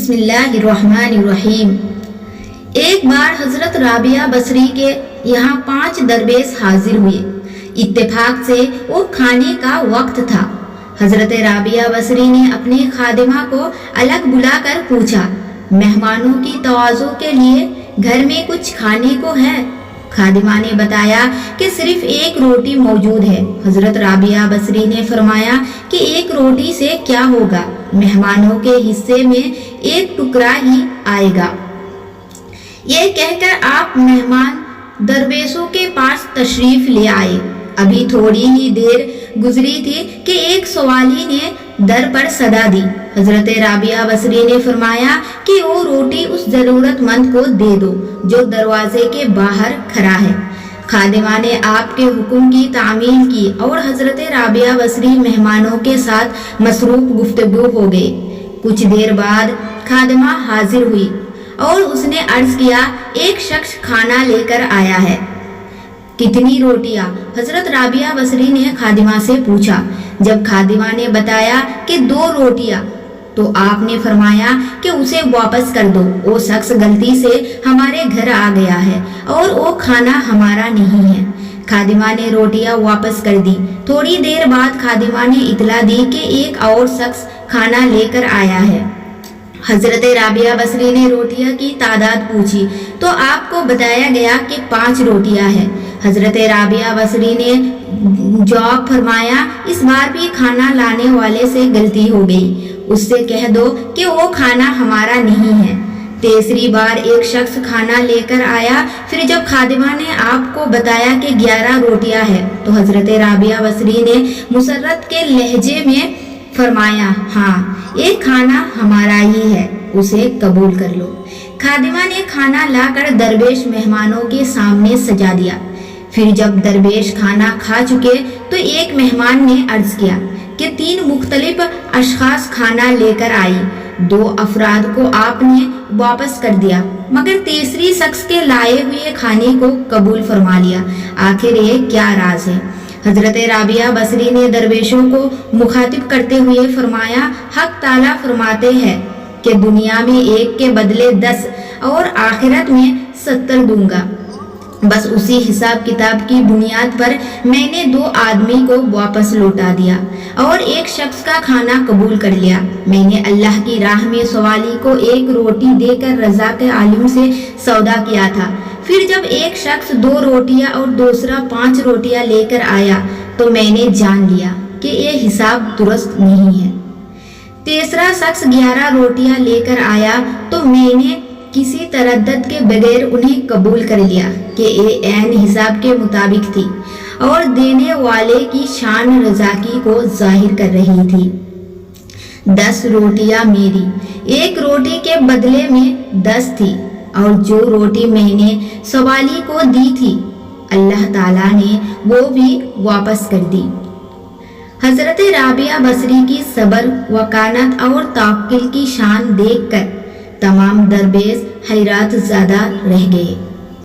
بسم اللہ الرحمن الرحیم۔ ایک بار حضرت رابعہ بصری کے یہاں 5 درویش حاضر ہوئے۔ اتفاق سے وہ کھانے کا وقت تھا۔ حضرت رابعہ بصری نے اپنے خادمہ کو الگ بلا کر پوچھا، مہمانوں کی تواضع کے لیے گھر میں کچھ کھانے کو ہے؟ خادمہ نے بتایا کہ صرف 1 روٹی موجود ہے۔ حضرت رابعہ بصری نے فرمایا کہ 1 روٹی سے کیا ہوگا، مہمانوں کے حصے میں 1 ٹکڑا ہی آئے گا۔ یہ کہہ کر آپ مہمان درویشوں کے پاس تشریف لے آئے۔ ابھی تھوڑی ہی دیر گزری تھی کہ ایک سوالی نے در پر صدا دی۔ حضرت رابعہ بصری نے فرمایا کہ وہ روٹی اس ضرورت مند کو دے دو جو دروازے کے باہر کھڑا ہے۔ خادمہ نے آپ کے حکم کی تعمیل کی اور حضرت رابعہ بصری مہمانوں کے ساتھ مصروف گفتگو ہو گئے۔ کچھ دیر بعد خادمہ حاضر ہوئی اور اس نے عرض کیا، ایک شخص کھانا لے کر آیا ہے۔ کتنی روٹیاں؟ حضرت رابعہ بصری نے خادمہ سے پوچھا۔ جب خادمہ نے بتایا کہ 2 روٹیاں تو آپ نے فرمایا کہ اسے واپس کر دو، وہ شخص غلطی سے ہمارے گھر آ گیا ہے اور وہ کھانا ہمارا نہیں ہے۔ خادمہ نے روٹیاں واپس کر دی۔ تھوڑی دیر بعد خادمہ نے اطلاع دی کہ ایک اور شخص کھانا لے کر آیا ہے۔ حضرت رابعہ بصری نے روٹیاں کی تعداد پوچھی تو آپ کو بتایا گیا کہ 5 روٹیاں ہیں۔ حضرت رابعہ بصری نے جواب فرمایا، اس بار بھی کھانا لانے والے سے غلطی ہو گئی، اس سے کہہ دو کہ وہ کھانا ہمارا نہیں ہے۔ تیسری بار ایک شخص کھانا لے کر آیا۔ پھر جب خادمہ نے آپ کو بتایا کہ 11 روٹیاں ہیں تو حضرت رابعہ بصری نے مسرت کے لہجے میں فرمایا، ہاں یہ کھانا ہمارا ہی ہے، اسے قبول کر لو۔ خادمہ نے کھانا لا کر درویش مہمانوں کے سامنے سجا دیا۔ پھر جب درویش کھانا کھا چکے تو ایک مہمان نے عرض کیا کہ 3 مختلف اشخاص کھانا لے کر آئی، 2 افراد کو آپ نے واپس کر دیا مگر تیسری شخص کے لائے ہوئے کھانے کو قبول فرما لیا، آخر یہ کیا راز ہے؟ حضرت رابعہ بصری نے درویشوں کو مخاطب کرتے ہوئے فرمایا، حق تعالیٰ فرماتے ہیں کہ دنیا میں 1 کے بدلے 10 اور آخرت میں 70 دوں گا۔ بس اسی حساب کتاب کی بنیاد پر میں نے 2 آدمی کو واپس لوٹا دیا اور 1 شخص کا کھانا قبول کر لیا۔ میں نے اللہ کی راہ میں سوالی کو 1 روٹی دے کر رضا کے عالم سے سودا کیا تھا۔ پھر جب ایک شخص 2 روٹیاں اور دوسرا 5 روٹیاں لے کر آیا تو میں نے جان لیا کہ یہ حساب درست نہیں ہے۔ تیسرا شخص 11 روٹیاں لے کر آیا تو میں نے کسی تردد کے بغیر انہیں قبول کر لیا کہ یہ عین حساب کے مطابق تھی اور دینے والے کی شان رضاکی کو ظاہر کر رہی تھی۔ 10 روٹیاں میری، 1 روٹی کے بدلے میں 10 تھی اور جو روٹی میں نے سوالی کو دی تھی اللہ تعالیٰ نے وہ بھی واپس کر دی۔ حضرت رابعہ بصری کی صبر، وقانت اور توکل کی شان دیکھ کر تمام درویش حیرت زدہ رہ گئے۔